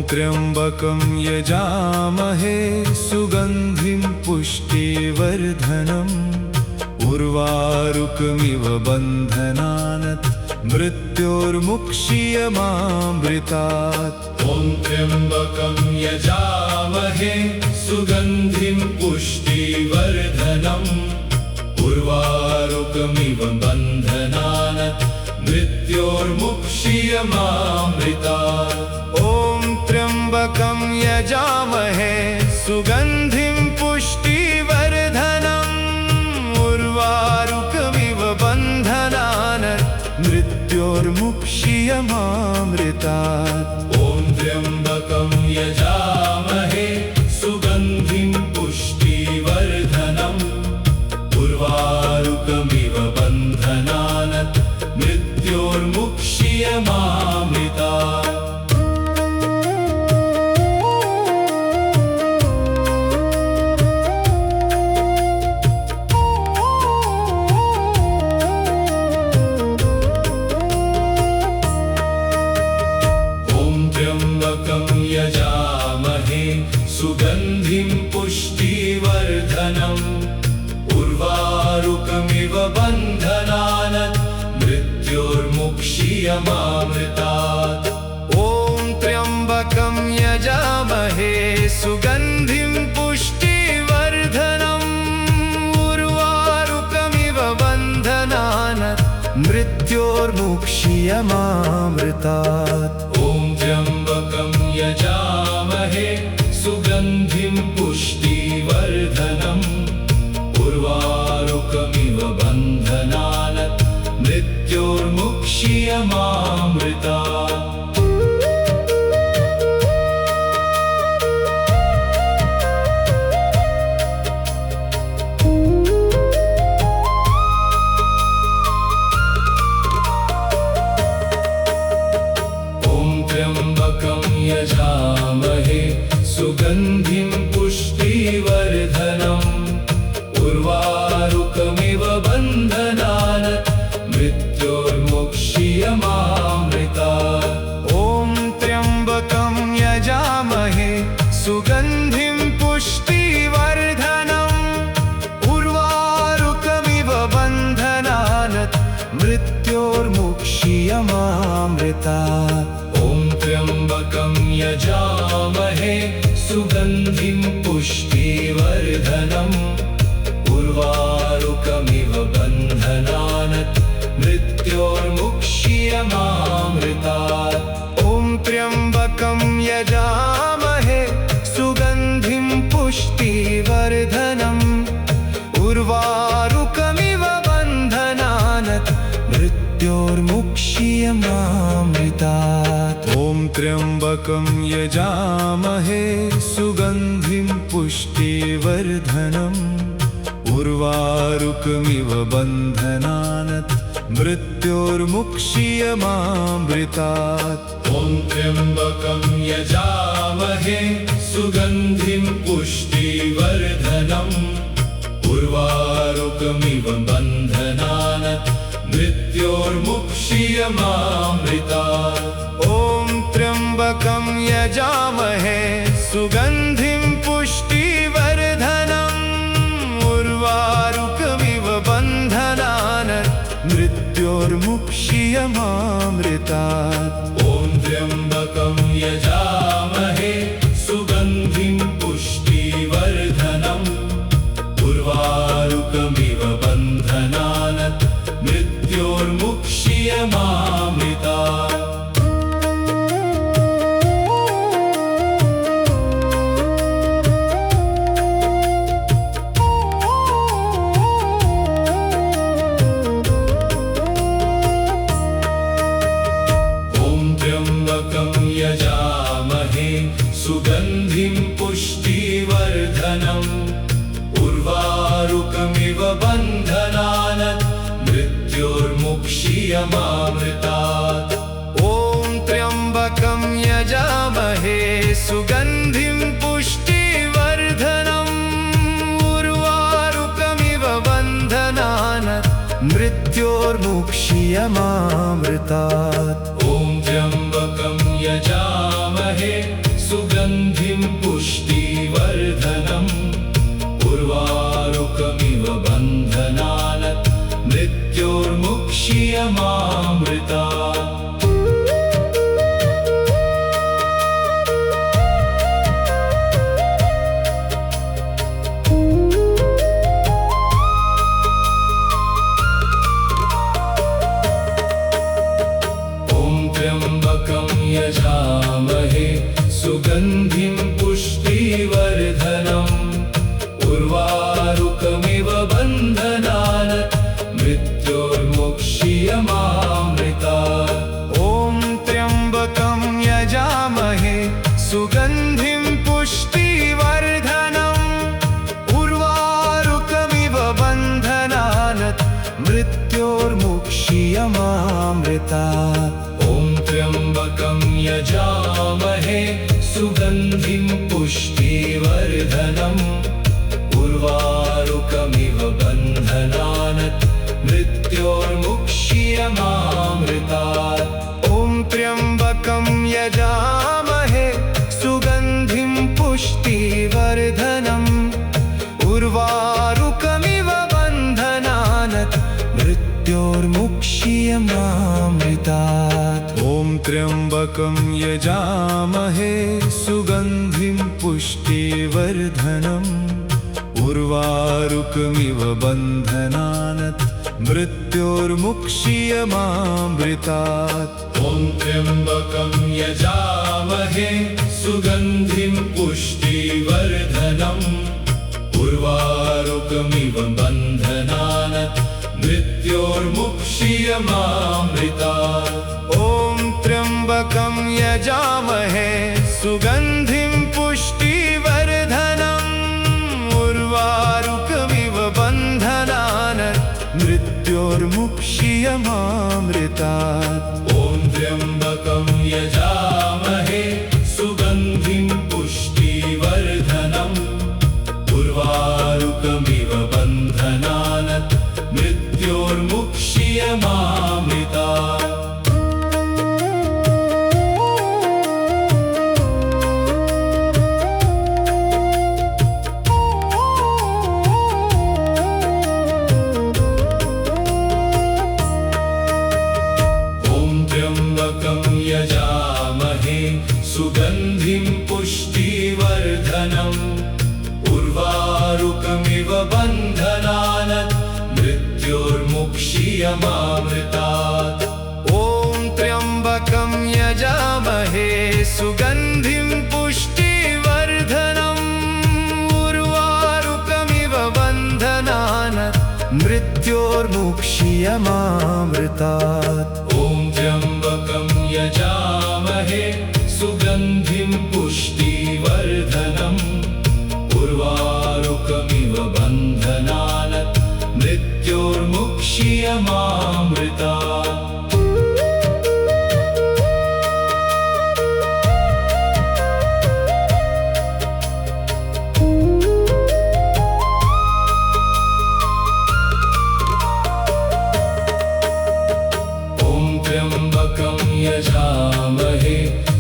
त्र्यंबकं यजामहे सुगंधिं पुष्टिवर्धनम् उर्वारुकमिव बन्धनात् मृत्योर्मुक्षीयमामृतात्। ॐ त्र्यंबकं यजामहे सुगंधिं पुष्टिवर्धनम् उर्वारुकमिव बन्धनात् मृत्योर्मुक्षीयमामृतात्। त्र्यंबकं यजामहे सुगंधिं पुष्टिवर्धनम् उर्वारुकमिव बन्धनात् मृत्योर्मुक्षीयमामृतात्। ॐ त्र्यंबकं यजामहे सुगंधिं पुष्टिवर्धनम् उर्वारुकमिव बन्धनात् मृत्योर्मुक्षीयमामृतात्। यजामहे सुगंधिं पुष्टिवर्धनम् उर्वारुकमिव बन्धनात् मृत्योर्मुक्षीयमामृतात्। ॐ त्र्यंबकं यजामहे सुगंधिं पुष्टिवर्धनम् उर्वारुकमिव बन्धनात् मृत्योर्मुक्षीयमामृतात्। त्र्यंबकं यजामहे सुगंधिं पुष्टिवर्धनम् उर्वारुकमिव बन्धनात् मृत्योर्मुक्षीयमामृतात्। त्र्यंबकं यजामहे सुगंधिं पुष्टिवर्धनम् उर्वारुकमिव बन्धनात् मृत्योर्मुक्षीयमामृतात्। ॐ त्र्यंबकं यजामहे सुगंधिं पुष्टिवर्धनम् उर्वारुकमिव बन्धनात् मृत्योर्मुक्षीयमामृतात्। त्र्यंबकं यजामहे सुगंधिं पुष्टिवर्धनम् उर्वारुकमिव बन्धनात् मृत्योर्मुक्षीयमामृतात्। ॐ त्र्यंबकं यजामहे सुगंधिं पुष्टिवर्धनम् उर्वारुकमिव बन्धनात् मृत्योर्मुक्षीयमामृतात्। ॐ त्र्यंबकं यजामहे सुगंधिं पुष्टिवर्धनम् उर्वारुकमिव बन्धनात् मृत्योर्मुक्षीयमामृतात्। ॐ त्र्यंबकं यजामहे सुगंधिं पुष्टिवर्धनम् उर्वारुकमिव बन्धनात् मृत्योर्मुक्षीयमामृतात्। ॐ त्र्यंबकं यजामहे सुगंधिं पुष्टिवर्धनम् उर्वारुकमिव बन्धनात् मृत्योर्मुक्षीयमामृतात्। ॐ त्र्यंबकं यजामहे सुगंधिं पुष्टिवर्धनम् उर्वारुकमिव बन्धनात् मृत्योर्मुक्षीयमामृतात्। त्र्यंबकं यजामहे सुगंधिं पुष्टिवर्धनम् उर्वारुकमिव बन्धनात् मृत्योर्मुक्षीयमामृतात्। ॐ त्र्यंबकं यजामहे सुगंधिं पुष्टिवर्धनम् त्र्यम्बकामृतात् ॐ त्र्यम्बकं यजामहे सुगन्धिं पुष्टिवर्धनम् उर्वारुकमिव बन्धनात् मृत्योर्मुक्ष्यमामृतात् त्र्यम्बकं यजामहे सुगन्धिं पुष्टिवर्धनम् उर्वारुकमिव बन्धनात् मृत्योर्मुक्ष्यमामृतात् ॐ त्र्यम्बकं यजामहे सुगन्धिं पुष्टिवर्धनम् उर्वारुकमिव बन्धनात् मृत्योर्मुक्ष्यमामृतात् त्र्यम्बकं यजामहे सुगन्धिं पुष्टिवर्धनम् उर्वारुकमिव बन्धनात् मृत्योर्मुक्ष्यमामृतात् ॐ त्र्यम्बकं यजामहे सुगन्धिं पुष्टिवर्धनम् उर्वारुकमिव बन्धनात् मृत्योर्मुक्ष्यमामृतात् ॐ त्र्यम्बकं यजामहे सुगन्धिं पुष्टिवर्धनम् उर्वारुकमिव बन्धनात् मृत्योर्मुक्ष्यमामृतात् ॐ त्र्यम्बकं यजामहे सुगन्धिं पुष्टिवर्धनम् उर्वारुकमिव बन्धनात् मृत्योर्मुक्ष्यमामृतात् ॐ त्र्यम्बकं यजामहे सुगन्धिं पुष्टिवर्धनम् उर्वारुकमिव बन्धनात् मृत्योर्मुक्ष्यमामृतात् ॐ त्र्यम्बकं यजामहे सुगन्धिं पुष्टिवर्धनम् उर्वारुकमिव बन्धनात् मृत्योर्मुक्ष्यमामृतात् त्र्यम्बकं यजामहे सुगन्धिं पुष्टिवर्धनम् उर्वारुकमिव बन्धनात् मृत्योर्मुक्ष्यमामृतात् ॐ त्र्यम्बकं यजामहे सुगन्धिं पुष्टिवर्धनम् उर्वारुकमिव बन्धनात् मृत्योर्मुक्ष्यमामृतात् ॐ त्र्यम्बकं यजामहे सुगन्धिं पुष्टिवर्धनम् उर्वारुकमिव बन्धनात् मृत्योर्मुक्ष्यमामृतात् त्र्यम्बकं यजामहे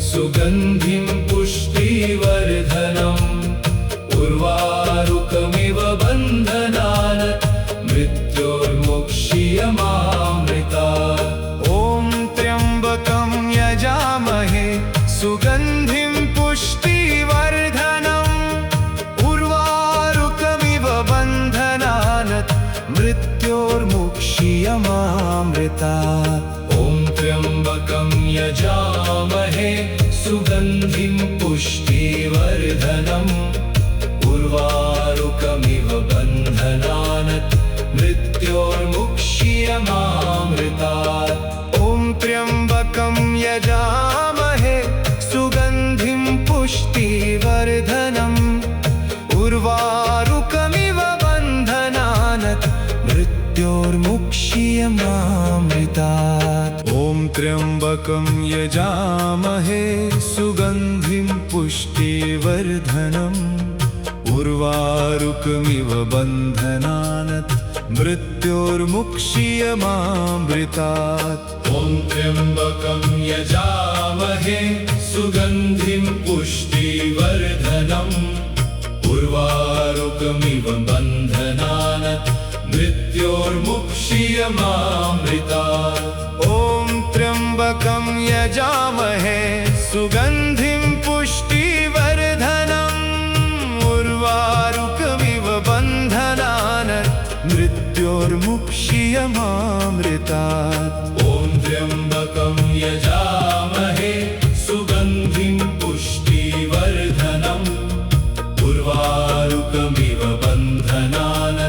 सुगन्धिं पुष्टिवर्धनम् उर्वारुकमिव बन्धनात् मृत्योर्मुक्ष्यमामृतात् ॐ त्र्यम्बकं यजामहे सुगन्धिं पुष्टिवर्धनम् उर्वारुकमिव बन्धनात् मृत्योर्मुक्ष्यमामृतात् त्र्यम्बकं यजामहे सुगन्धिं पुष्टिवर्धनम् उर्वारुकमिव बन्धनात् मृत्योर्मुक्ष्यमामृतात् ॐ त्र्यम्बकं यजामहे सुगन्धिं पुष्टिवर्धनम् उर्वारुकमिव बन्धनात् मृत्योर्मुक्ष्यमामृतात् ॐ त्र्यम्बकं यजामहे सुगन्धिं पुष्टिवर्धनम् उर्वारुकमिव बन्धनात् मृत्योर्मुक्षीयमामृतात्। ॐ त्र्यम्बकं यजामहे सुगन्धिं पुष्टिवर्धनम् उर्वारुकमिव बन्धनान् मृत्योर्मुक्षीयमामृतात्। ॐ त्र्यम्बकं यजामहे सुगन्धिं पुष्टिवर्धनम् उर्वारुकमिव बन्धनान् मृत्योर्मुक्षीयमामृतात्। ॐ त्र्यम्बकं यजामहे सुगन्धिं पुष्टिवर्धनम् उर्वारुकमिव बन्धनान्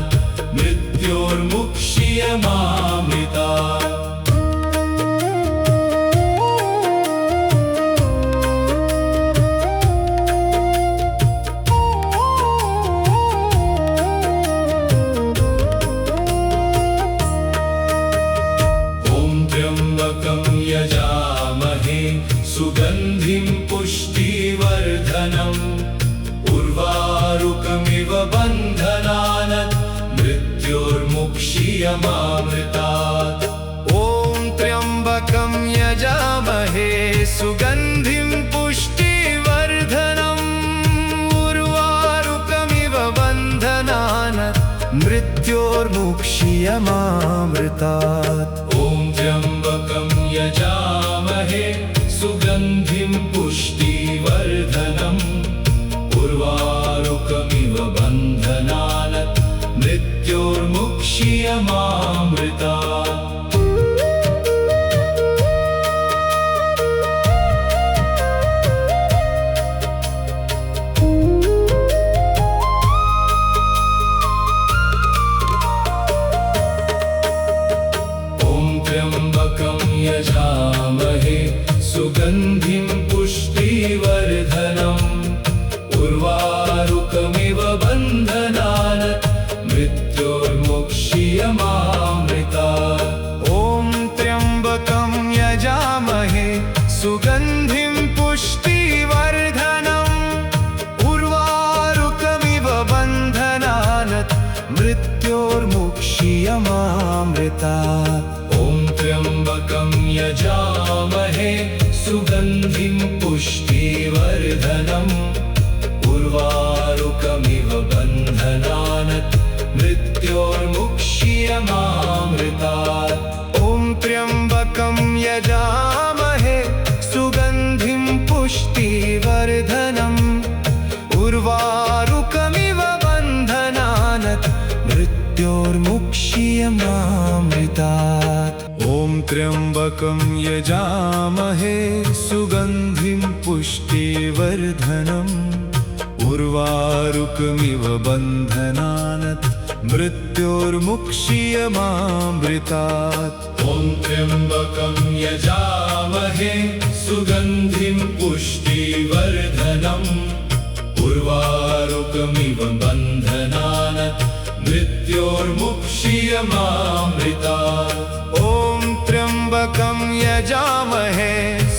मृत्योर्मुक्षीयमामृतात्। त्र्यम्बकं यजामहे सुगन्धिं पुष्टिवर्धनम् उर्वारुकमिव बन्धनान् मृत्योर्मुक्षीयमामृतात्। ॐ त्र्यम्बकं यजामहे सुगन्धिं पुष्टिवर्धनम् उर्वारुकमिव बन्धनान् मृत्योर्मुक्षीयमामृतात्। ॐ त्र्यम्बकं यजामहे सुगन्धिं पुष्टिवर्धनम् उर्वारुकमिव बन्धनान् मृत्योर्मुक्षीयमामृतात्। त्र्यम्बकं यजामहे सुगन्धिं पुष्टिवर्धनम् उर्वारुकमिव बन्धनान् मृत्योर्मुक्षीयमामृतात्। ॐ त्र्यम्बकं यजामहे सुगन्धिं पुष्टिवर्धनम् उर्वारुकमिव बन्धनान् मृत्योर्मुक्षीयमामृतात्। ॐ त्र्यम्बकं यजामहे सुगन्धिं पुष्टिवर्धनम् उर्वारुकमिव बन्धनान् मृत्योर्मुक्षीयमामृतात्। ॐ त्र्यम्बकं यजामहे सुगन्धिं पुष्टिवर्धनम् उर्वारुकमिव बन्धनान् मृत्योर्मुक्षीयमामृतात्। ॐ त्र्यम्बकं यजामहे सुगन्धिं पुष्टिवर्धनम् उर्वारुकमिव बन्धनान् मृत्योर्मुक्षीयमामृतात्। ॐ त्र्यम्बकं यजामहे सुगन्धिं पुष्टिवर्धनम् उर्वारुकमिव बन्धनान् मृत्योर्मुक्षीयमामृतात्। ॐ त्र्यम्बकं यजामहे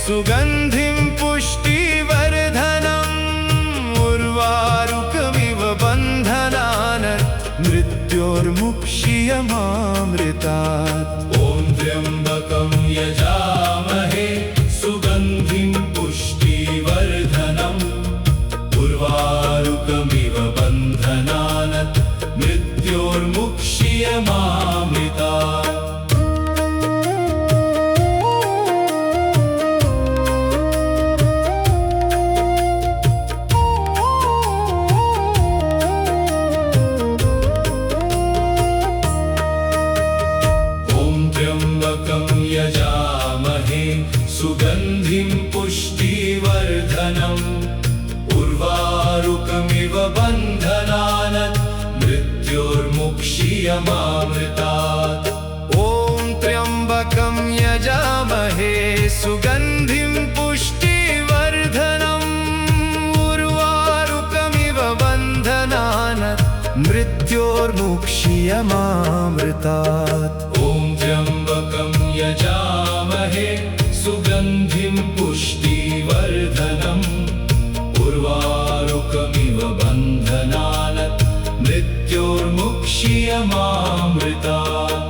सुगन्धिं पुष्टिवर्धनम् उर्वारुकमिव बन्धनान् मृत्योर्मुक्षीयमामृतात्। ॐ त्र्यम्बकं यजामहे सुगन्धिं पुष्टिवर्धनम् उर्वारुकमिव बन्धनान् मृत्योर्मुक्षीयमामृतात्। त्र्यम्बकं यजामहे सुगन्धिं पुष्टिवर्धनम् उर्वारुकमिव बन्धनान् मृत्योर्मुक्षीयमामृतात्। ॐ त्र्यम्बकं यजामहे सुगन्धिं पुष्टिवर्धनम् उर्वारुकमिव बन्धनान् मृत्योर्मुक्षीयमामृतात्। ॐ त्र्यम्बकं यजामहे सुगन्धिं पुष्टिवर्धनम् उर्वारुकमिव बन्धनान् मृत्योर्मुक्षीयमामृतात्। मृत्योर्मुक्ष्यमामृतात्।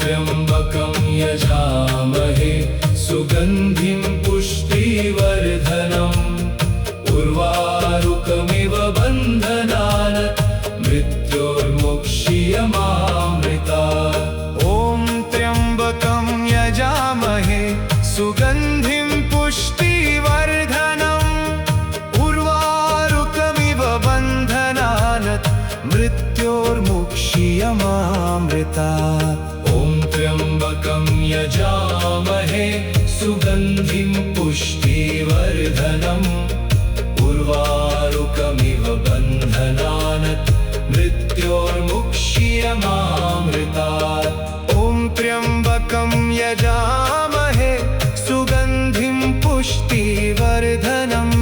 त्र्यम्बकं यजामहे सुगन्धिं पुष्टिवर्धनम् उर्वारुकमिव बन्धनात् मृत्योर्मुक्ष्यमामृतात्। ॐ त्र्यम्बकं यजामहे सुगन्धिं पुष्टिवर्धनम् उर्वारुकमिव बन्धनात् मृत्योर्मुक्ष्यमामृतात्। त्र्यम्बकं यजामहे सुगन्धिं पुष्टिवर्धनम् उर्वारुकमिव बन्धनात् मृत्योर्मुक्ष्यमामृतात्। ॐ त्र्यम्बकं यजामहे सुगन्धिं पुष्टिवर्धनम्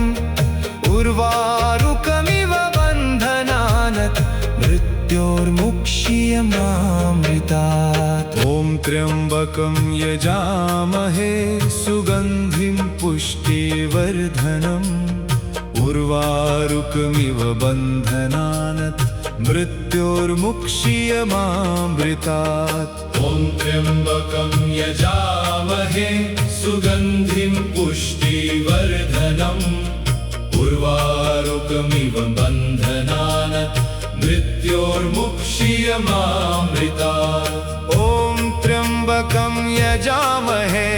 उर्वारुकमिव बन्धनात् मृत्योर्मुक्ष्यमामृतात्। ॐ त्र्यम्बकं यजामहे सुगन्धिं पुष्टिवर्धनम् उर्वारुकमिव बन्धनात् मृत्योर्मुक्ष्यमामृतात्। ॐ त्र्यम्बकं यजामहे सुगन्धिं पुष्टिवर्धनम् उर्वारुकमिव बन्धनात् मृत्योर्मुक्ष्यमामृतात्। ॐ त्र्यम्बकं यजामहे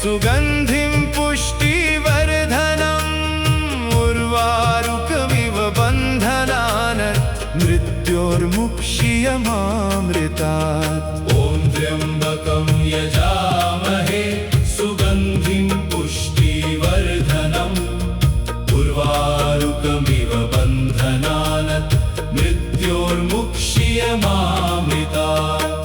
सुगन्धिं पुष्टिवर्धनम् उर्वारुकमिव बन्धनात् मृत्योर्मुक्ष्यमामृतात्। ॐ त्र्यम्बकं यजामहे सुगन्धिं पुष्टिवर्धनम् उर्वारुकमिव बन्धनात् मृत्योर्मुक्ष्यमामृतात्।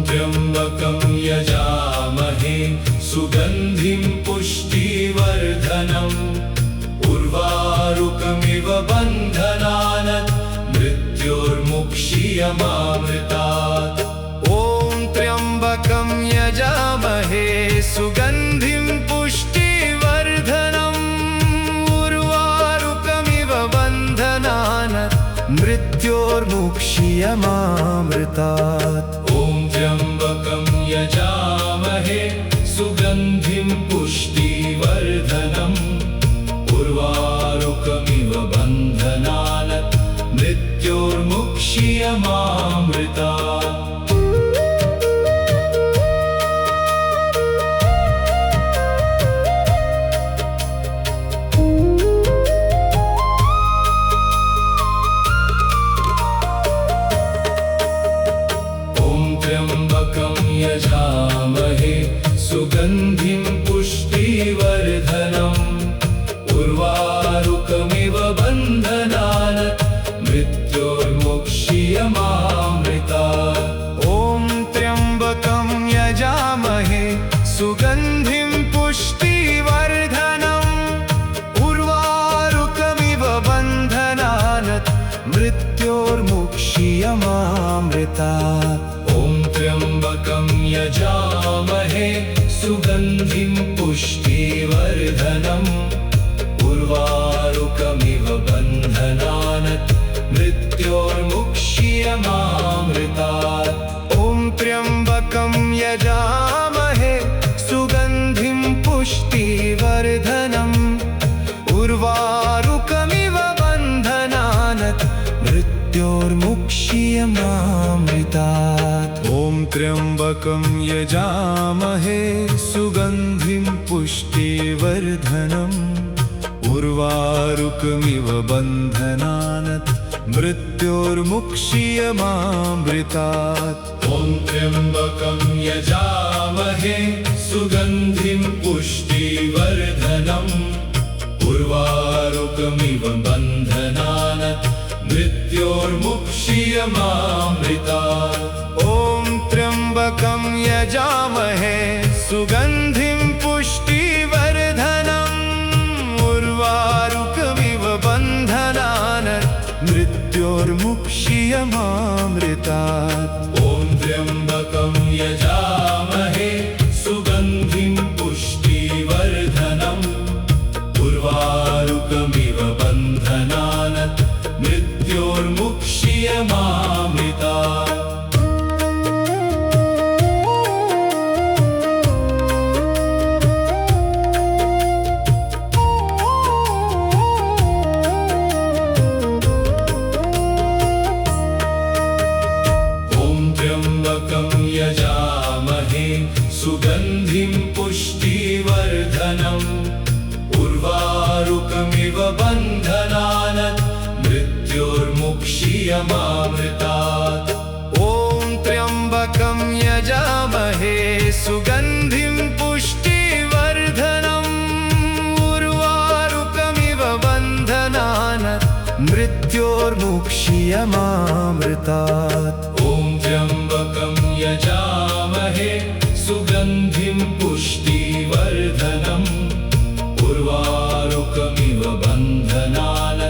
त्र्यम्बकं यजामहे सुगन्धिं पुष्टिवर्धनम् उर्वारुकमिव बन्धनात् मृत्योर्मुक्ष्यमामृतात्। ॐ त्र्यम्बकं यजामहे सुगन्धिं पुष्टिवर्धनम् उर्वारुकमिव बन्धनात् मृत्योर्मुक्ष्यमामृतात्। त्र्यम्बकं यजामहे सुगन्धिं पुष्टिवर्धनम् उर्वारुकमिव बन्धनात् मृत्योर्मुक्ष्यमामृतात्। त्र्यम्बकं यजामहे सुगन्धिं पुष्टिवर्धनम् उर्वारुकमिव बन्धनात् मृत्योर्मुक्ष्यमामृतात्। ॐ त्र्यम्बकं यजामहे सुगन्धिं पुष्टिवर्धनम् उर्वारुकमिव बन्धनात् मृत्योर्मुक्ष्यमामृतात्। त्र्यम्बकं यजामहे सुगन्धिं पुष्टिवर्धनम् उर्वारुकमिव बन्धनात् मृत्योर्मुक्ष्यमामृतात्। ॐ त्र्यम्बकं यजामहे सुगन्धिं पुष्टिवर्धनम् उर्वारुकमिव बन्धनात् मृत्योर्मुक्ष्यमामृतात्। ॐ त्र्यम्बकं यजामहे सुगन्धिं पुष्टिवर्धनम् उर्वारुकमिव बन्धनात् मृत्योर्मुक्ष्यमामृतात्। त्र्यम्बकं यजामहे सुगन्धिं पुष्टिवर्धनम् उर्वारुकमिव बन्धनात् मृत्योर्मुक्षीयमामृतात् ॐ त्र्यम्बकं यजामहे सुगन्धिं पुष्टिवर्धनम् उर्वारुकमिव बन्धनान् मृत्योर्मुक्षीयमामृतात् ॐ त्र्यम्बकं यजामहे सुगन्धिं पुष्टिवर्धनम् उर्वारुकमिव बन्धनान् मृत्योर्मुक्षीयमामृतात् यजामहे सुगन्धिं पुष्टिवर्धनम् उर्वारुकमिव बन्धनान् मृत्योर्मुक्षीयमामृतात् ॐ त्र्यम्बकं यजामहे सुगन्धिं पुष्टिवर्धनम् उर्वारुकमिव बन्धनान् मृत्योर्मुक्षीयमामृतात् ॐ त्र्यम्बकं यजामहे सुगन्धिं पुष्टिवर्धनम् उर्वारुकमिव बन्धनान्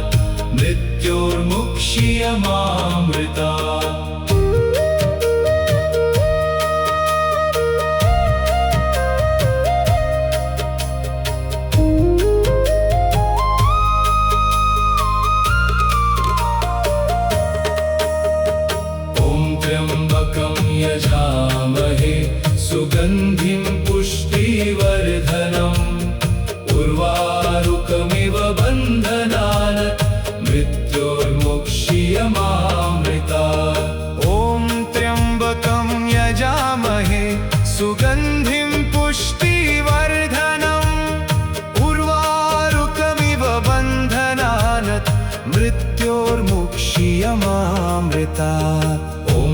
मृत्योर्मुक्षीयमामृतात् यजामहे सुगन्धिं पुष्टिवर्धनम् उर्वारुकमिव बन्धनान् मृत्योर्मुक्षीयमामृतात् ॐ त्र्यम्बकं यजामहे सुगन्धिं पुष्टिवर्धनम् उर्वारुकमिव बन्धनान् मृत्योर्मुक्षीयमामृतात्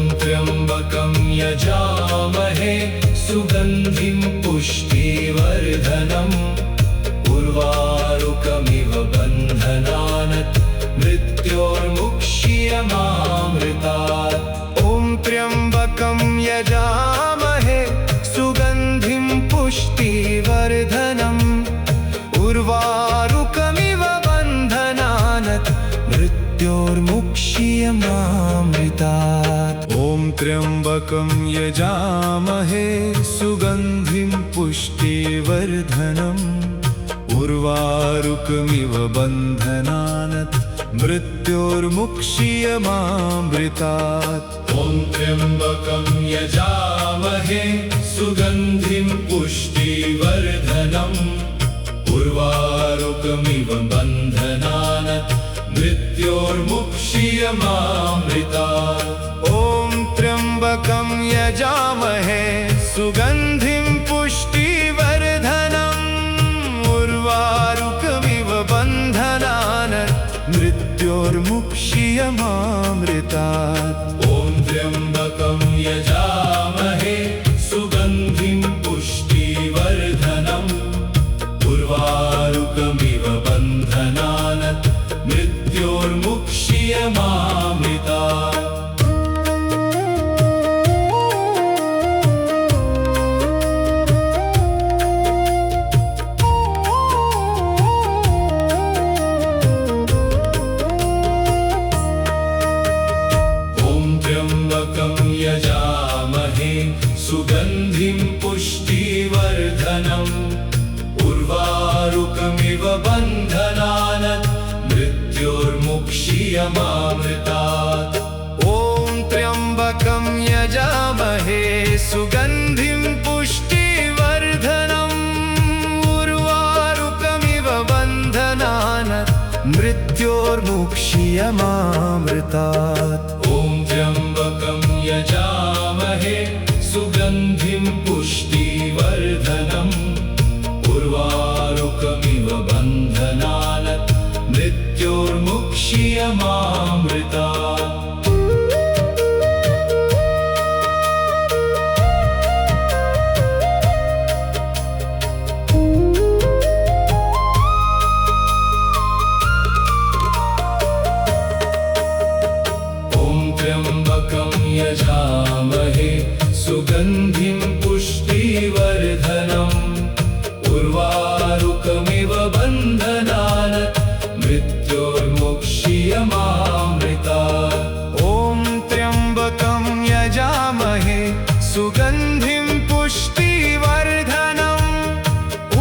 त्र्यम्बकं यजामहे सुगन्धिं पुष्टिवर्धनम् उर्वारुकमिव बन्धनान् मृत्योर्मुक्षीयमामृतात् ॐ त्र्यम्बकं यजामहे सुगन्धिं पुष्टिवर्धनम् उर्वारुकमिव बन्धनान् मृत्योर्मुक्षीयमामृतात् ॐ त्र्यम्बकं यजामहे सुगन्धिं पुष्टिवर्धनम् उर्वारुकमिव बन्धनान् मृत्योर्मुक्षीयमामृतात् ॐ त्र्यम्बकं यजामहे सुगन्धिं पुष्टिवर्धनम् उर्वारुकमिव बन्धनान् मृत्योर्मुक्षीयमामृतात् ॐ त्र्यम्बकं यजामहे सुगन्धिं पुष्टिवर्धनम् उर्वारुकमिव बन्धनान् मृत्योर्मुक्षीयमामृतात् ॐ त्र्यम्बकं यजामहे सुगन्धिं पुष्टिवर्धनम् उर्वारुकमिव बन्धनान् मृत्योर्मुक्षीयमामृतात् यजामहे सुगन्धिं पुष्टिवर्धनम् उर्वारुकमिव बन्धनान् मृत्योर्मुक्षीयमामृतात् ॐ त्र्यम्बकं यजामहे सुगन्धिं पुष्टिवर्धनम् उर्वारुकमिव बन्धनान् मृत्योर्मुक्षीयमामृतात् ॐ त्र्यम्बकं यजामहे सुगन्धिं पुष्टिवर्धनम् उर्वारुकमिव बन्धनान् मृत्योर्मुक्षीयमामृतात् सुगन्धिं पुष्टिवर्धनम् उर्वारुकमिव बन्धनान् मृत्योर्मुक्ष्यमामृतात्। ॐ त्र्यम्बकं यजामहे सुगन्धिं पुष्टिवर्धनम्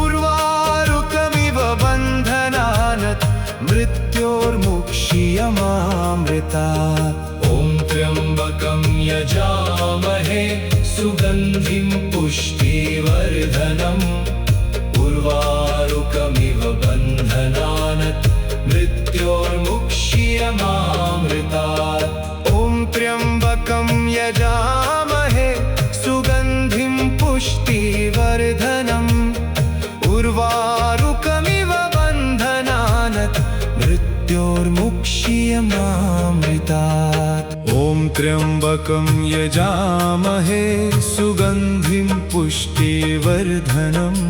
उर्वारुकमिव बन्धनात् मृत्योर्मुक्ष्यमामृतात्। ॐ त्र्यम्बकं यजामहे सुगन्धिं पुष्टिवर्धनम् उर्वारुकमिव बन्धनात् मृत्योर्मुक्ष्यमामृतात्। ॐ त्र्यम्बकं यजामहे सुगन्धिं पुष्टिवर्धनम् उर्वारुकमिव बन्धनात् मृत्योर्मुक्ष्यमामृतात्। ॐ त्र्यम्बकं यजामहे सुगन्धिं पुष्टिवर्धनम्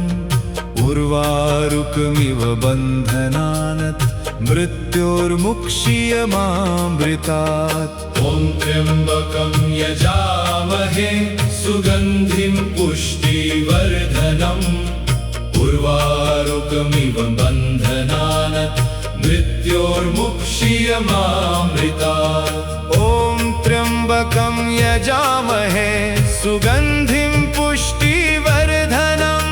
उर्वारुकमिव बन्धनात् मृत्योर्मुक्ष्यमामृतात्। ॐ त्र्यम्बकं यजामहे सुगन्धिं पुष्टिवर्धनम् उर्वारुकमिव बन्धनात् मृत्योर्मुक्ष्यमामृतात्। ॐ त्र्यम्बकं यजामहे सुगन्धिं पुष्टिवर्धनम्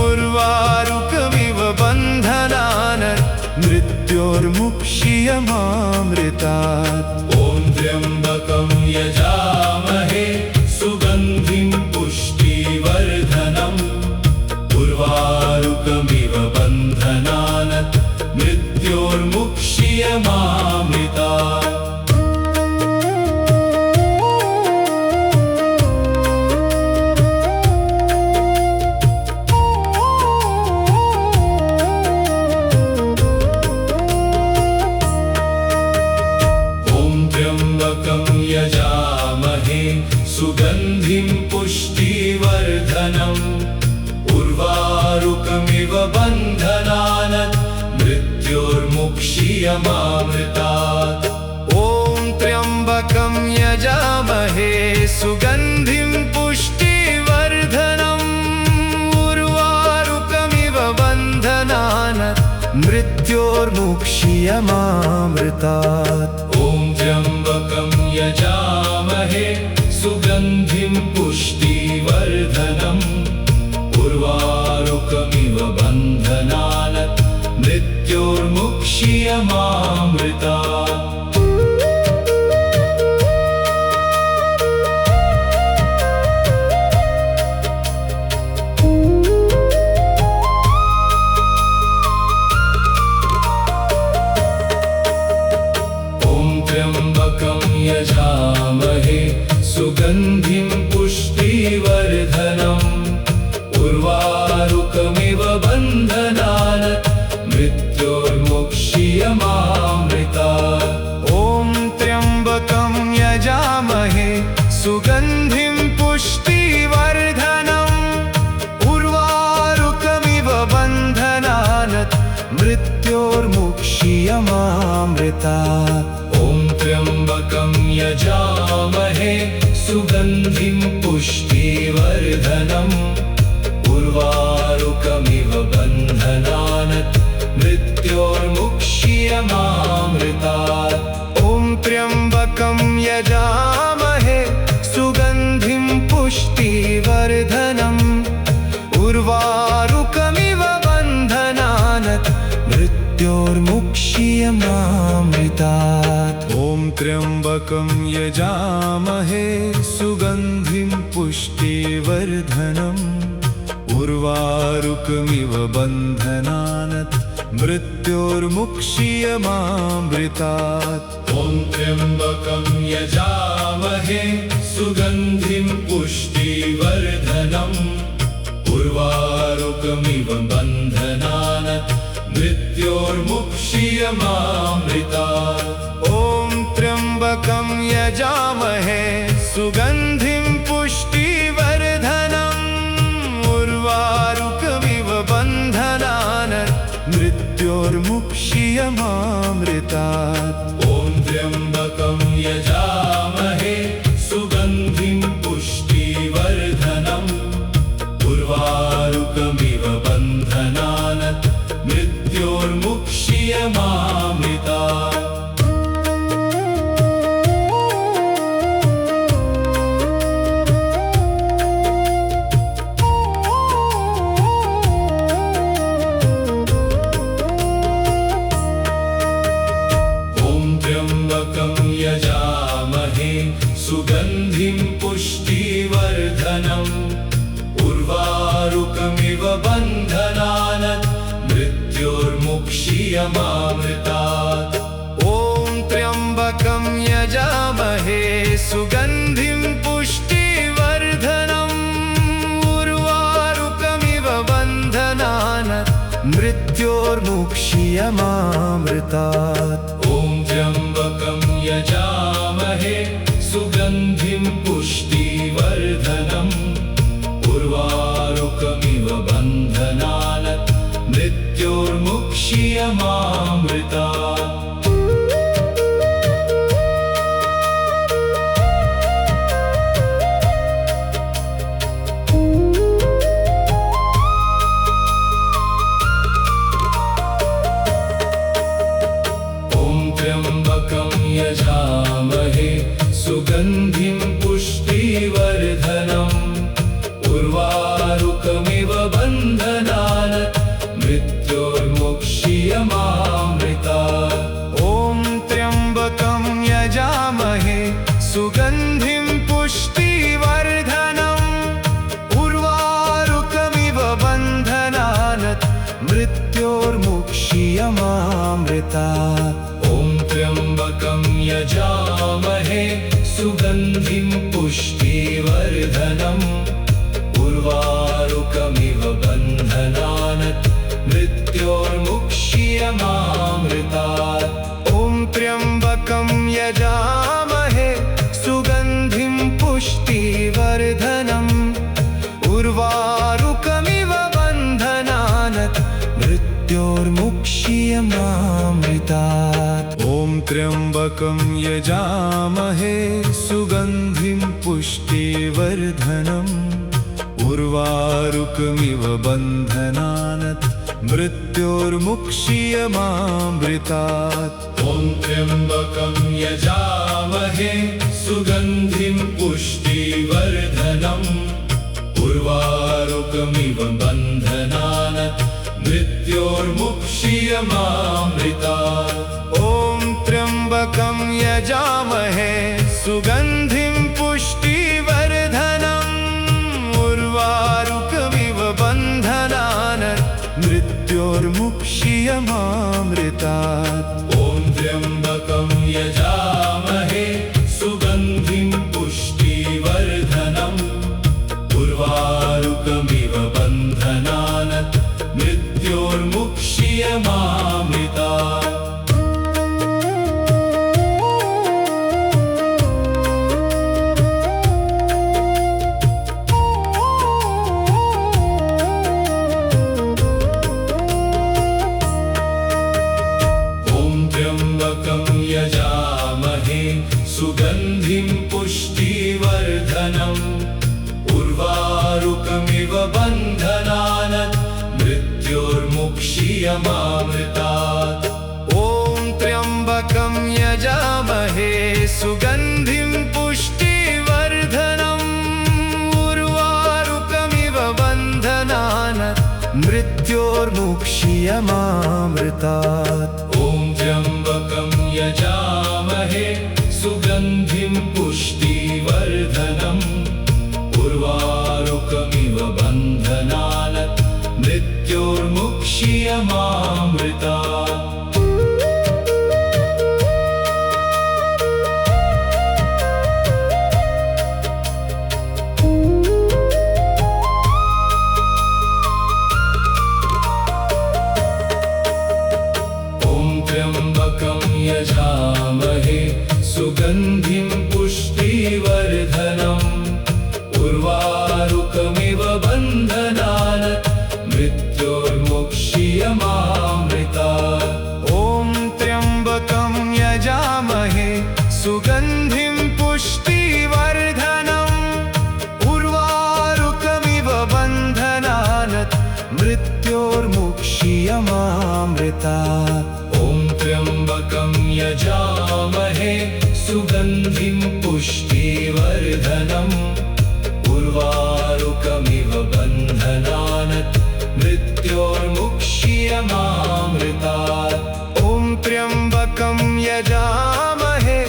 उर्वारुकमिव बन्धनात् मृत्योर्मुक्ष्यमामृतात्। ॐ त्र्यम्बकं यजामहे सुगन्धिं पुष्टिवर्धनम् उर्वारुकमिव बन्धनात् मृत्योर्मुक्ष्यमामृतात्। यजामहे सुगन्धिं पुष्टिवर्धनम् उर्वारुकमिव बन्धनात् मृत्योर्मुक्ष्यमामृतात्। ॐ त्र्यम्बकं यजामहे सुगन्धिं पुष्टिवर्धनम् उर्वारुकमिव बन्धनात् मृत्योर्मुक्ष्यमामृतात्। ॐ त्र्यम्बकं यजामहे सुगन्धिं पुष्टिवर्धनम् उर्वारुकमिव बन्धनात् मृत्योर्मुक्ष्यमामृतात्। यजामहे सुगन्धिं पुष्टिवर्धनम् उर्वारुकमिव बन्धनात् मृत्योर्मुक्ष्यमामृतात्। ॐ त्र्यम्बकं यजामहे सुगन्धिं पुष्टिवर्धनम् उर्वारुकमिव बन्धनात् मृत्योर्मुक्ष्यमामृतात्। ॐ त्र्यम्बकं यजामहे सुगन्धिं पुष्टिवर्धनम् उर्वारुकमिव बन्धनात् मृत्योर्मुक्ष्यमामृतात्। ॐ त्र्यम्बकं यजामहे सुगन्धिं पुष्टिवर्धनम् उर्वारुकमिव बन्धनात् मृत्योर्मुक्ष्यमामृतात्। ॐ त्र्यम्बकं यजामहे सुगन्धिं पुष्टिवर्धनम् उर्वारुकमिव बन्धनात् मृत्योर्मुक्ष्यमामृतात्। ॐ त्र्यम्बकं यजामहे सुगन्धिं पुष्टिवर्धनम् उर्वारुकमिव बन्धनात् मृत्योर्मुक्ष्यमामृतात्। ॐ त्र्यम्बकं यजामहे सुगन्धिं पुष्टिवर्धनम् उर्वारुकमिव बन्धनात् मृत्योर्मुक्ष्यमामृतात्। ॐ त्र्यम्बकं यजामहे सुगन्धिं पुष्टिवर्धनम् त्र्यम्बकं यजामहे सुगन्धिं पुष्टिवर्धनम् उर्वारुकमिव बन्धनान् मृत्योर्मुक्षीयमामृतात्। ॐ त्र्यम्बकं यजामहे सुगन्धिं पुष्टिवर्धनम् उर्वारुकमिव बन्धनान् मृत्योर्मुक्षीयमामृतात्। ॐ त्र्यम्बकं यजामहे सुगन्धिं पुष्टिवर्धनम् उर्वारुकमिव बन्धनान् मृत्योर्मुक्षीयमामृतात्। त्र्यम्बकं यजामहे सुगन्धिं पुष्टिवर्धनम् उर्वारुकमिव बन्धनान् मृत्योर्मुक्षीयमामृतात्। ॐ त्र्यम्बकं यजामहे सुगन्धिं पुष्टिवर्धनम् उर्वारुकमिव बन्धनान् मृत्योर्मुक्षीयमामृतात्। त्र्यम्बकं यजामहे सुगन्धिं पुष्टिवर्धनम् उर्वारुकमिव बन्धनान् मृत्योर्मुक्षीयमामृतात्। ॐ त्र्यम्बकं यजामहे सुगन्धिं पुष्टिवर्धनम् उर्वारुकमिव बन्धनान् मृत्योर्मुक्षीयमामृतात्। ॐ त्र्यम्बकं यजामहे सुगन्धिं पुष्टिवर्धनम् उर्वारुकमिव बन्धनान् मृत्योर्मुक्षीयमामृतात्। ॐ त्र्यम्बकं यजामहे सुगन्धिं पुष्टिवर्धनम् उर्वारुकमिव बन्धनान् मृत्योर्मुक्षीयमामृतात्। ॐ त्र्यम्बकं यजामहे सुगन्धिं पुष्टिवर्धनम् उर्वारुकमिव बन्धनान् मृत्योर्मुक्षीयमामृतात्। ॐ त्र्यम्बकं यजामहे सुगन्धिं पुष्टिवर्धनम् उर्वारुकमिव बन्धनान् मृत्योर्मुक्षीयमामृतात्। त्र्यम्बकं यजामहे सुगन्धिं पुष्टिवर्धनम् उर्वारुकमिव बन्धनान् मृत्योर्मुक्षीयमामृतात्। ॐ त्र्यम्बकं यजामहे सुगन्धिं पुष्टिवर्धनम् उर्वारुकमिव बन्धनान् मृत्योर्मुक्षीयमामृतात्। त्र्यम्बकं यजामहे सुगन्धिं पुष्टिवर्धनम् उर्वारुकमिव बन्धनान् मृत्योर्मुक्षीयमामृतात्। त्र्यम्बकं यजामहे सुगन्धिं पुष्टिवर्धनम् उर्वारुकमिव बन्धनान् मृत्योर्मुक्षीयमामृतात्। ॐ त्र्यम्बकं यजामहे सुगन्धिं पुष्टिवर्धनम् उर्वारुकमिव बन्धनान् मृत्योर्मुक्षीयमामृतात्। त्र्यम्बकं यजामहे सुगन्धिं पुष्टिवर्धनम् उर्वारुकमिव बन्धनान् मृत्योर्मुक्षीयमामृतात्। ॐ त्र्यम्बकं यजामहे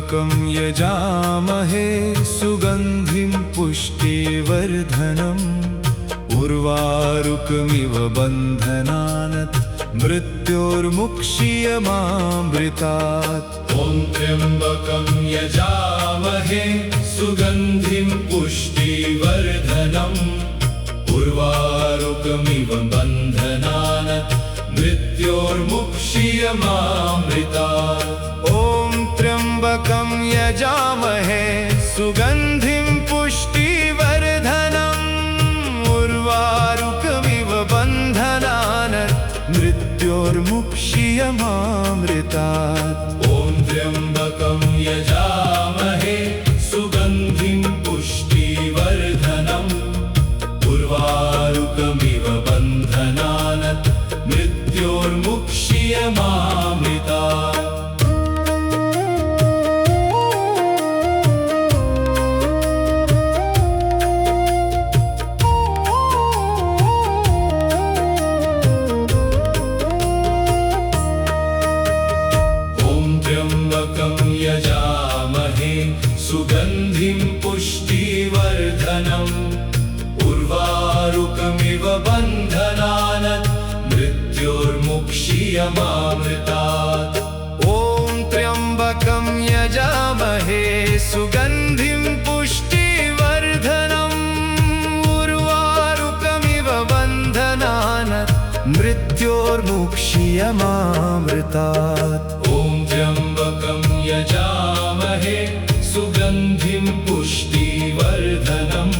त्र्यम्बकं यजामहे सुगन्धिं पुष्टिवर्धनम् उर्वारुकमिव बन्धनात् मृत्योर्मुक्ष्यमामृतात्। ॐ त्र्यम्बकं यजामहे सुगन्धिं पुष्टिवर्धनम् उर्वारुकमिव बन्धनात् मृत्योर्मुक्ष्यमामृतात्। ॐ त्र्यम्बकं यजामहे सुगन्धिं पुष्टिवर्धनम् उर्वारुकमिव बन्धनात् मृत्योर्मुक्ष्यमामृतात्। ॐ त्र्यम्बकं यजामहे सुगन्धिं पुष्टिवर्धनम् उर्वारुकमिव बन्धनात् मृत्योर्मुक्ष्यमामृतात्। त्र्यम्बकं यजामहे सुगन्धिं पुष्टिवर्धनम् उर्वारुकमिव बन्धनात् मृत्योर्मुक्ष्यमामृतात्। ॐ त्र्यम्बकं यजामहे सुगन्धिं पुष्टिवर्धनम् उर्वारुकमिव बन्धनात् मृत्योर्मुक्ष्यमामृतात्। ॐ त्र्यम्बकं यजामहे सुगन्धिं पुष्टिवर्धनम्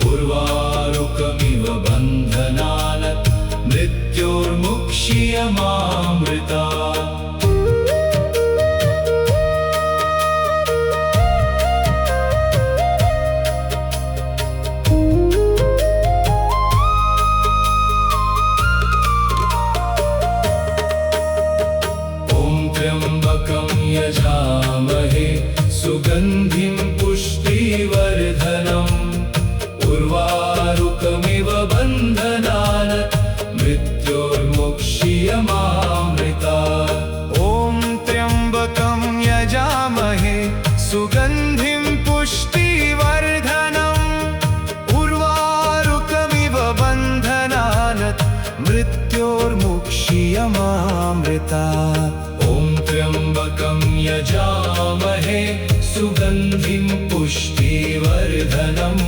उर्वारुकमिव बन्धनात् मृत्योर्मुक्ष्यमामृतात्। त्र्यम्बकं यजामहे सुगन्धिं पुष्टिवर्धनम् उर्वारुकमिव बन्धनात् मृत्योर्मुक्ष्यमामृतात्। ॐ त्र्यम्बकं यजामहे सुगन्धिं पुष्टिवर्धनम् उर्वारुकमिव बन्धनात् मृत्योर्मुक्ष्यमामृतात्। ॐ त्र्यम्बकं यजामहे सुगन्धिं पुष्टिवर्धनम्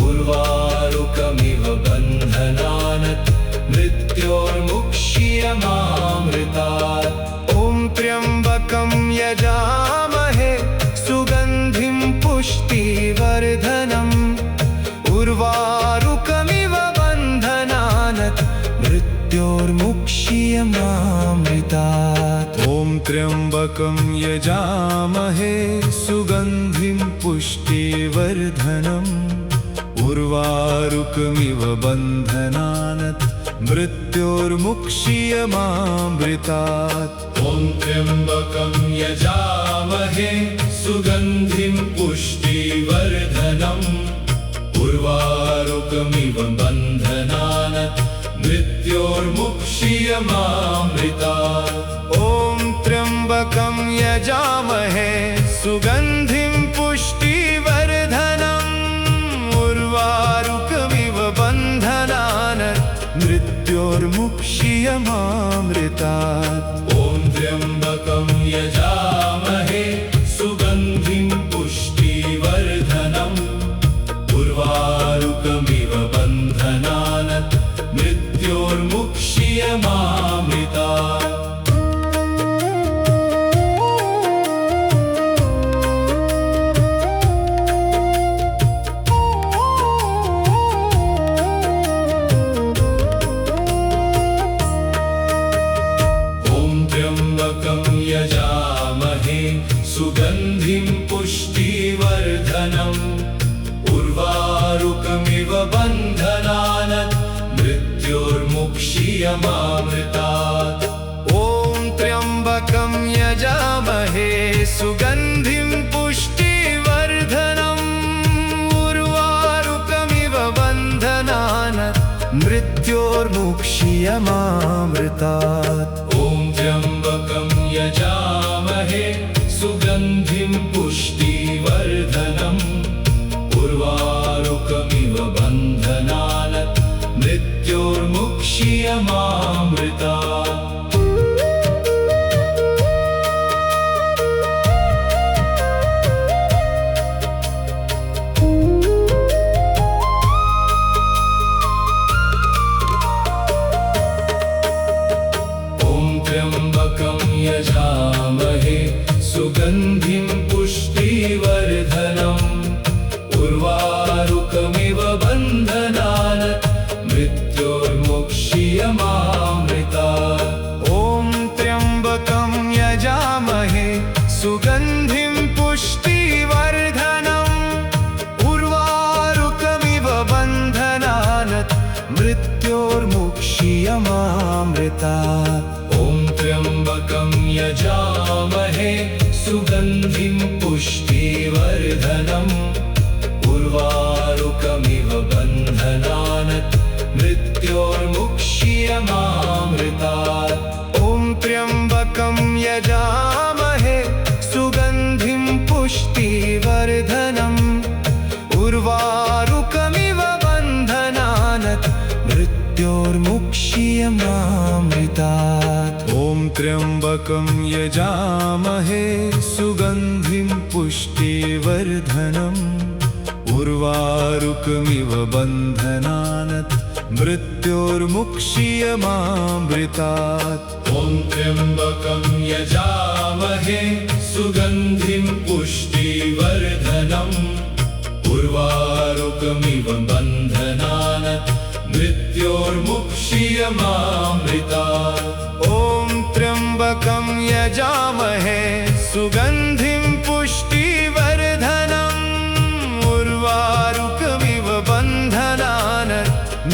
उर्वारुकमिव बन्धनात् मृत्योर्मुक्ष्यमामृतात्। ॐ त्र्यम्बकं यजामहे सुगन्धिं पुष्टिवर्धनम् उर्वारुकमिव बन्धनात् मृत्योर्मुक्ष्यमामृतात्। ॐ त्र्यम्बकं यजामहे सुगन्धिं पुष्टिवर्धनम् उर्वारुकमिव बन्धनात् मृत्योर्मुक्ष्यमामृतात्। ॐ त्र्यम्बकं यजामहे सुगन्धिं पुष्टिवर्धनम् उर्वारुकमिव बन्धनात् मृत्योर्मुक्ष्यमामृतात्। ॐ त्र्यम्बकं यजामहे सुगन्धिं पुष्टिवर्धनम् उर्वारुकमिव बन्धनात् मृत्योर्मुक्ष्यमामृतात्। ॐ त्र्यम्बकं यजामहे सुगन्धिं पुष्टिवर्धनम् उर्वारुकमिव बन्धनात् मृत्योर्मुक्ष्यमामृतात्। यजामहे सुगन्धिं पुष्टिवर्धनम् उर्वारुकमिव बन्धनात् मृत्योर्मुक्ष्यमामृतात्। ॐ त्र्यम्बकं यजामहे सुगन्धिं पुष्टिवर्धनम् उर्वारुकमिव बन्धनात् मृत्योर्मुक्ष्यमामृतात्। ॐ त्र्यम्बकं यजामहे सुगन्धिं पुष्टिवर्धनम् उर्वारुकमिव बन्धनान् मृत्योर्मुक्ष्यमामृतात्। ॐ त्र्यम्बकं यजामहे सुगन्धिं पुष्टिवर्धनम् उर्वारुकमिव बन्धनात् मृत्योर्मुक्ष्यमामृतात्। ॐ त्र्यम्बकं यजामहे सुगन्धिं पुष्टिवर्धनम् उर्वारुकमिव बन्धनात् मृत्योर्मुक्ष्यमामृतात्। ॐ त्र्यम्बकं यजामहे सुगन्धिं पुष्टिवर्धनम् उर्वारुकमिव बन्धनान् मृत्योर्मुक्ष्यमामृतात्। ॐ त्र्यम्बकं यजामहे सुगन्धिं पुष्टिवर्धनम् उर्वारुकमिव बन्धनान्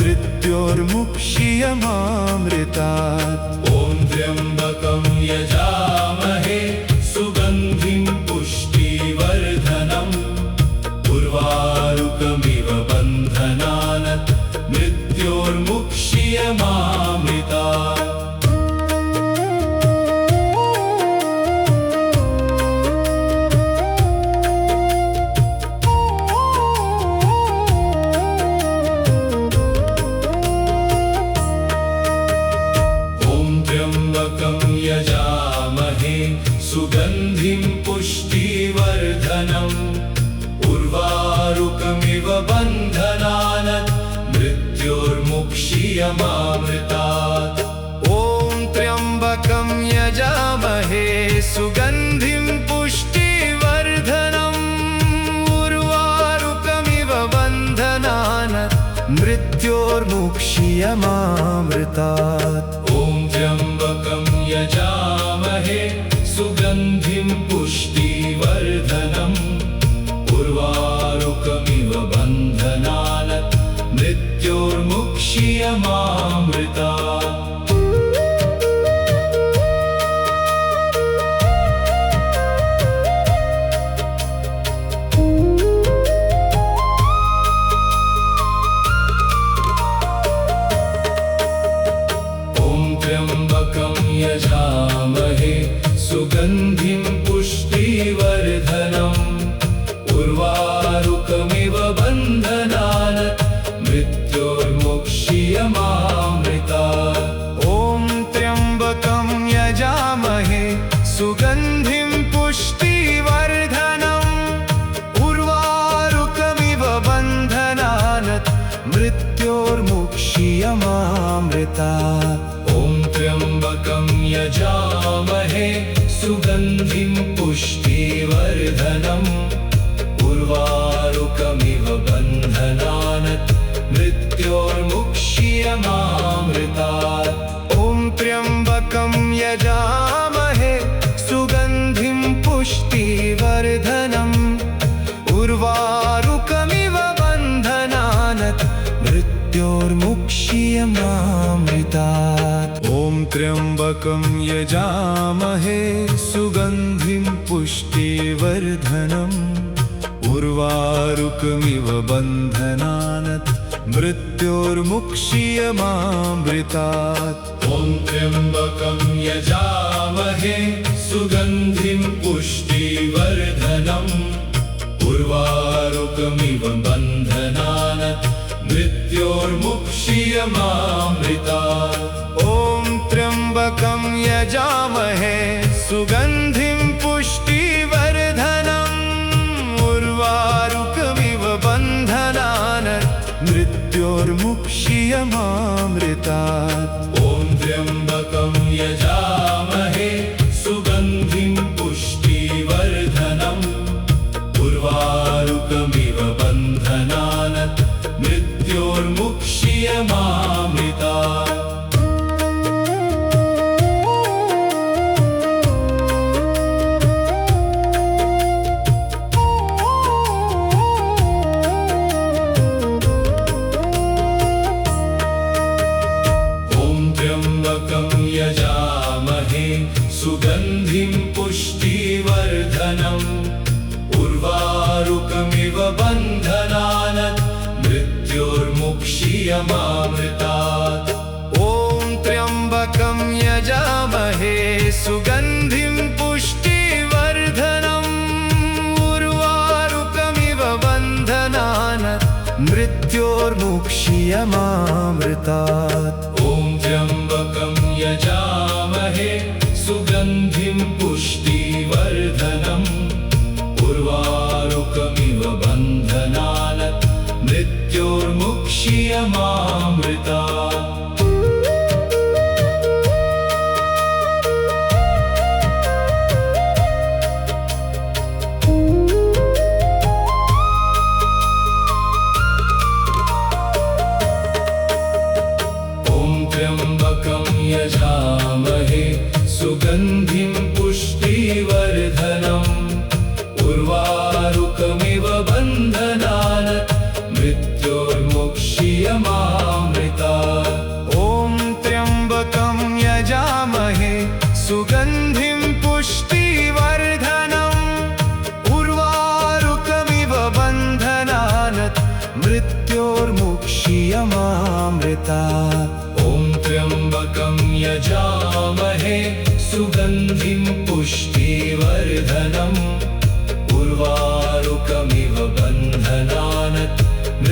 मृत्योर्मुक्ष्यमामृतात्। ॐ त्र्यम्बकं यजामहे सुगन्धिं पुष्टिवर्धनम् उर्वारुकमिव बन्धनान् मृत्योर्मुक्ष्यमामृतात्। यजामहे सुगन्धिं पुष्टिवर्धनम् उर्वारुकमिव बन्धनान् मृत्योर्मुक्ष्यमामृतात्। ॐ त्र्यम्बकं यजामहे सुगन्धिं पुष्टिवर्धनम् उर्वारुकमिव बन्धनान् मृत्योर्मुक्ष्यमामृतात्। ॐ त्र्यम्बकं यजामहे सुगन्धिं पुष्टिवर्धनम् उर्वारुकमिव बन्धनान् मृत्योर्मुक्ष्यमामृतात्। त्र्यम्बकं यजामहे सुगन्धिं पुष्टिवर्धनम् उर्वारुकमिव बन्धनान् मृत्योर्मुक्ष्यमामृतात्। ॐ त्र्यम्बकं यजामहे सुगन्धिं पुष्टिवर्धनम् उर्वारुकमिव बन्धनान् मृत्योर्मुक्ष्यमामृतात्। ॐ त्र्यम्बकं यजामहे सुगन्धिं पुष्टिवर्धनम् उर्वारुकमिव बन्धनान् मृत्योर्मुक्ष्यमामृतात्। ॐ त्र्यम्बकं यजामहे सुगन्धिं पुष्टिवर्धनम् उर्वारुकमिव बन्धनान् मृत्योर्मुक्ष्यमामृतात्। ॐ त्र्यम्बकं यजामहे सुगन्धिं पुष्टिवर्धनम् उर्वारुकमिव बन्धनान् मृत्योर्मुक्ष्यमामृतात्। ॐ त्र्यम्बकं यजामहे सुगन्धिं पुष्टिवर्धनम् उर्वारुकमिव बन्धनान् मृत्योर्मुक्ष्यमामृतात्। ॐ त्र्यम्बकं यजामहे सुगन्धिं पुष्टिवर्धनम् उर्वारुकमिव बन्धनान् मृत्योर्मुक्ष्यमामृतात्। ॐ त्र्यम्बकं यजामहे सुगन्धिं पुष्टिवर्धनम् उर्वारुकमिव बन्धनान् मृत्योर्मुक्ष्यमामृतात्। ॐ बन्धनात् मृत्योर्मुक्ष्यमामृतात् ॐ त्र्यम्बकं यजामहे सुगन्धिं पुष्टिवर्धनम् उर्वारुकमिव बन्धनात् मृत्योर्मुक्ष्यमामृतात् ॐ त्र्यम्बकं यजामहे सुगन्धिं पुष्टिवर्धनम् उर्वारुकमिव बन्धनात् मृत्योर्मुक्ष्यमामृतात् त्र्यम्बकं यजामहे सुगन्धिं पुष्टिवर्धनम् उर्वारुकमिव बन्धनात् मृत्योर्मुक्ष्यमामृतात् ॐ त्र्यम्बकं यजामहे सुगन्धिं पुष्टिवर्धनम् उर्वारुकमिव बन्धनात् मृत्योर्मुक्ष्यमामृतात् त्र्यम्बकं यजामहे सुगन्धिं पुष्टिवर्धनम् उर्वारुकमिव बन्धनात्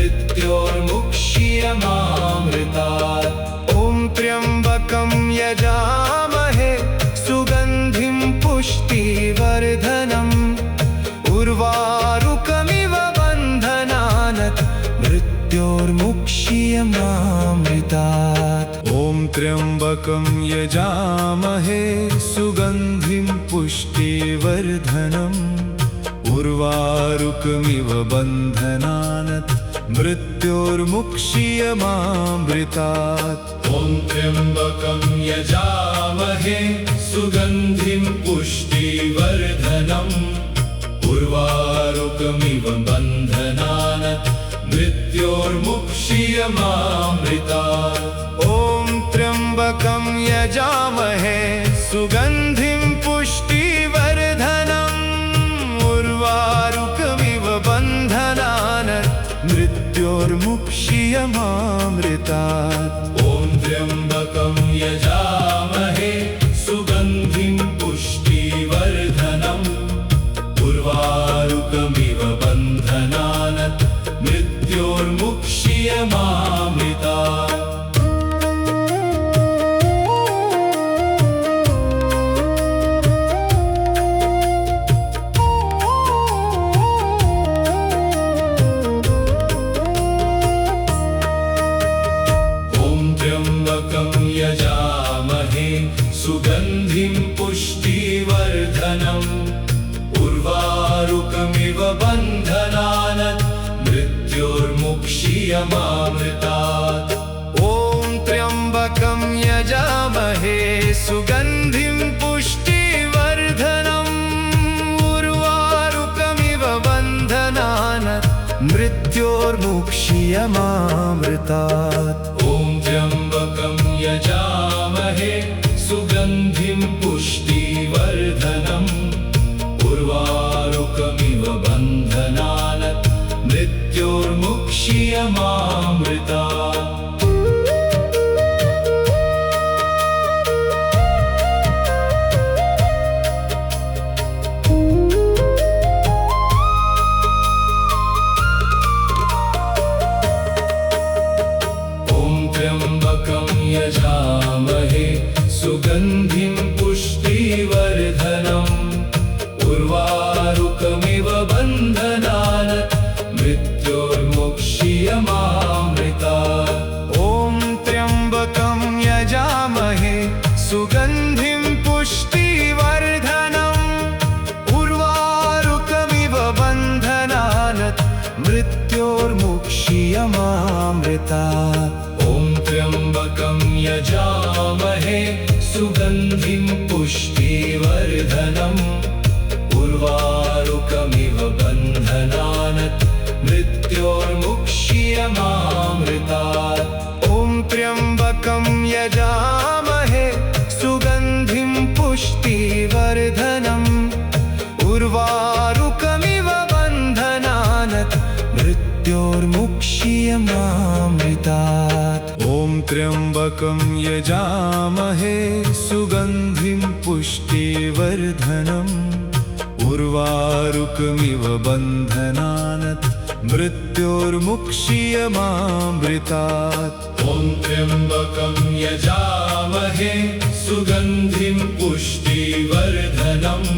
मृत्योर्मुक्ष्यमामृतात् ॐ त्र्यम्बकं यजामहे सुगन्धिं पुष्टिवर्धनम् उर्वारुकमिव बन्धनात् मृत्योर्मुक्ष्यमामृतात् ॐ त्र्यम्बकं यजामहे सुगन्धिं पुष्टिवर्धनम् उर्वारुकमिव बन्धनात् मृत्योर्मुक्ष्यमामृतात् ॐ त्र्यम्बकं यजामहे सुगन्धिं पुष्टिवर्धनम् उर्वारुकमिव बन्धनात् मृत्योर्मुक्ष्यमामृतात् ॐ त्र्यम्बकं यजामहे सुगन्धिं पुष्टिवर्धनम् उर्वारुकमिव बन्धनात् मृत्योर्मुक्ष्यमामृतात् ॐ त्र्यम्बकं यजामहे सुगन्धिं पुष्टिवर्धनम् उर्वारुकमिव बन्धनात् मृत्योर्मुक्ष्यमामृतात् यजामहे सुगन्धिं पुष्टिवर्धनम् उर्वारुकमिव बन्धनात् मृत्योर्मुक्ष्यमामृतात् ॐ त्र्यम्बकं यजामहे सुगन्धिं पुष्टिवर्धनम् उर्वारुकमिव बन्धनात् मृत्योर्मुक्ष्यमामृतात् ॐ त्र्यम्बकं यजामहे सुगन्धिं पुष्टिवर्धनम् उर्वारुकमिव बन्धनात् मृत्योर्मुक्ष्यमामृतात् यजामहे सुगन्धिं पुष्टिवर्धनम् उर्वारुकमिव बन्धनात् मृत्योर्मुक्ष्यमामृतात् ॐ त्र्यम्बकं यजामहे सुगन्धिं पुष्टिवर्धनम् उर्वारुकमिव बन्धनात् मृत्योर्मुक्ष्यमामृतात् त्र्यम्बकं यजामहे सुगन्धिं पुष्टिवर्धनम् उर्वारुकमिव बन्धनात् मृत्योर्मुक्ष्यमामृतात् ॐ त्र्यम्बकं यजामहे सुगन्धिं पुष्टिवर्धनम् उर्वारुकमिव बन्धनात् मुक्षीयमामृतात्। ॐ त्र्यम्बकं यजामहे सुगन्धिं पुष्टिवर्धनम् उर्वारुकमिव बन्धनात् मृत्योर्मुक्षीयमामृतात्। ॐ त्र्यम्बकं यजामहे सुगन्धिं पुष्टिवर्धनम्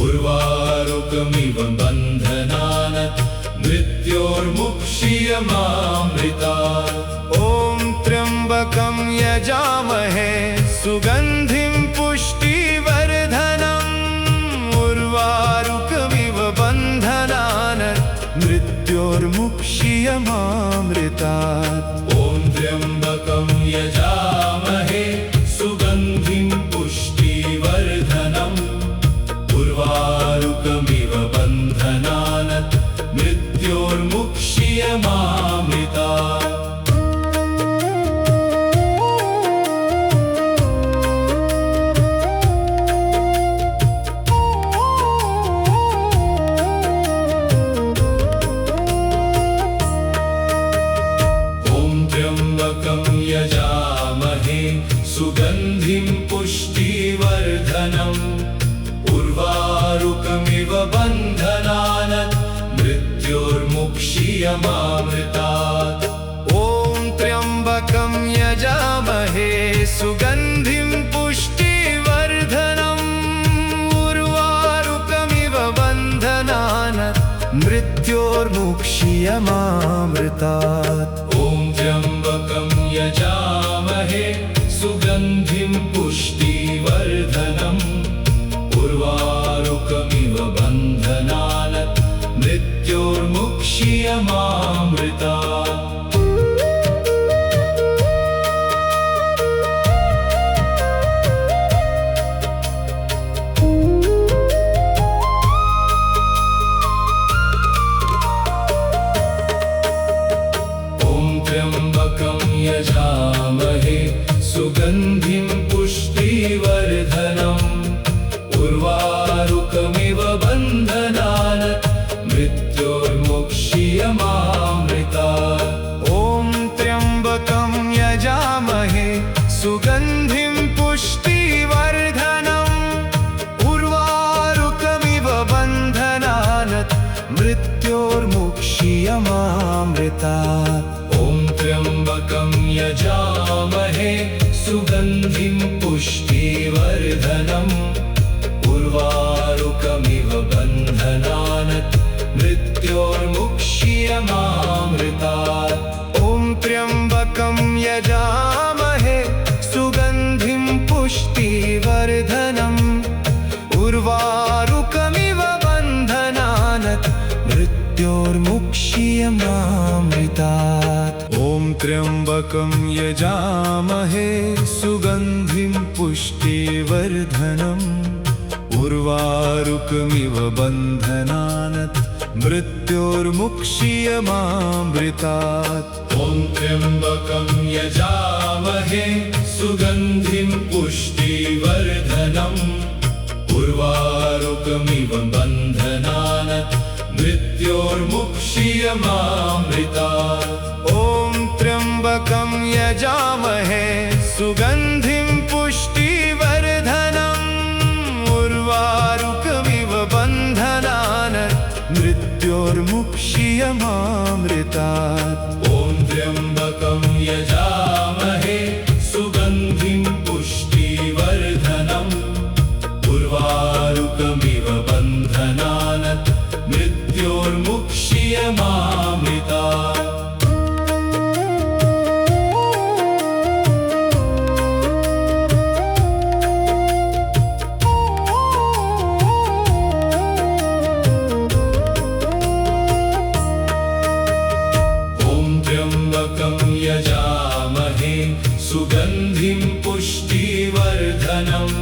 उर्वारुकमिव बन्धनात् मृत्योर्मुक्षीयमामृतात्। ॐ त्र्यम्बकं यजामहे सुगन्धिं पुष्टिवर्धनम् उर्वारुकमिव बन्धनात् मृत्योर्मुक्षीयमामृतात्। ॐ त्र्यम्बकं यजामहे सुगन्धिं पुष्टिवर्धनम् उर्वारुकमिव बन्धनात् मृत्योर्मुक्षीयमामृतात्। यजामहे सुगन्धिं पुष्टिवर्धनम् उर्वारुकमिव बन्धनात् मृत्योर्मुक्षीयमामृतात्। ॐ त्र्यम्बकं यजामहे सुगन्धिं पुष्टिवर्धनम् उर्वारुकमिव बन्धनात् मृत्योर्मुक्षीयमामृतात्। ॐ त्र्यम्बकं यजामहे सुगन्धिं पुष्टिवर्धनम् उर्वारुकमिव बन्धनात् मृत्योर्मुक्षीयमामृतात्। त्र्यम्बकं यजामहे सुगन्धिं पुष्टिवर्धनम् उर्वारुकमिव बन्धनात् मृत्योर्मुक्षीयमामृतात्। ॐ त्र्यम्बकं यजामहे सुगन्धिं पुष्टिवर्धनम् उर्वारुकमिव बन्धनात् मृत्योर्मुक्षीयमामृतात्। ॐ त्र्यम्बकं यजामहे सुगन्धिं पुष्टिवर्धनम् उर्वारुकमिव बन्धनात् मृत्योर्मुक्षीयमामृतात्। ॐ त्र्यम्बकं यजामहे सुगन्धिं पुष्टिवर्धनम् उर्वारुकमिव बन्धनात् मृत्योर्मुक्षीयमामृतात्। ॐ त्र्यम्बकं यजामहे सुगन्धिं पुष्टिवर्धनम् उर्वारुकमिव बन्धनात् मृत्योर्मुक्षीयमामृतात्। ॐ त्र्यम्बकं यजामहे सुगन्धिं पुष्टिवर्धनम् उर्वारुकमिव बन्धनात् मृत्योर्मुक्षीयमामृतात्। ॐ त्र्यम्बकं यजामहे सुगन्धिं पुष्टिवर्धनम् उर्वारुकमिव बन्धनात् मृत्योर्मुक्षीयमामृतात्। ॐ त्र्यम्बकं यजामहे सुगन्धिं पुष्टिवर्धनम् उर्वारुकमिव बन्धनात् मृत्योर्मुक्षीयमामृतात्। यजामहे सुगन्धिं पुष्टिवर्धनम्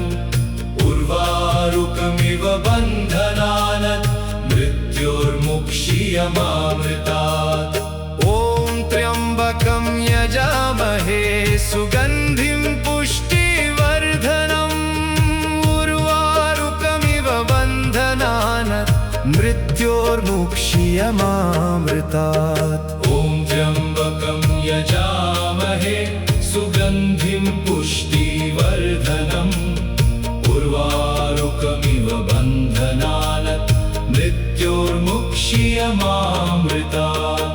उर्वारुकमिव बन्धनात् मृत्योर्मुक्षीयमामृतात्। ॐ त्र्यम्बकं यजामहे सुगन्धिं पुष्टिवर्धनम् उर्वारुकमिव बन्धनात् मृत्योर्मुक्षीयमामृतात्। ॐ यजामहे सुगन्धिं पुष्टिवर्धनम् उर्वारुकमिव बन्धनात् मृत्योर्मुक्ष्यमामृतात्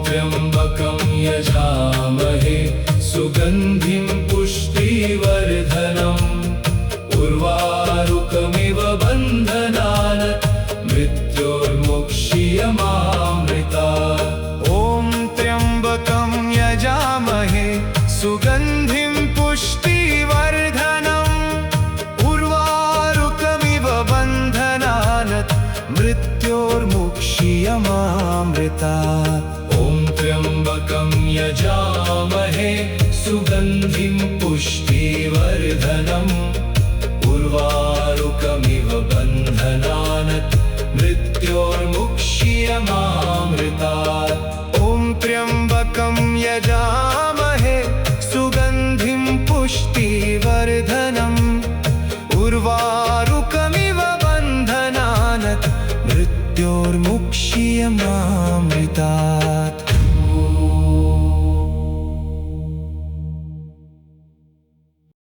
त्र्यम्बकं यजामहे सुगन्धिं पुष्टिवर्धनम् उर्वारुकमिव बन्धनात् मृत्योर्मुक्ष्यमामृतात् ॐ त्र्यम्बकं यजामहे सुगन्धिं पुष्टिवर्धनम् उर्वारुकमिव बन्धनात् मृत्योर्मुक्ष्यमामृतात् ॐ त्र्यम्बकं यजामहे सुगन्धिं पुष्टिवर्धनम् उर्वारुकमिव बन्धनात् मृत्योर्मुक्ष्यमामृतात्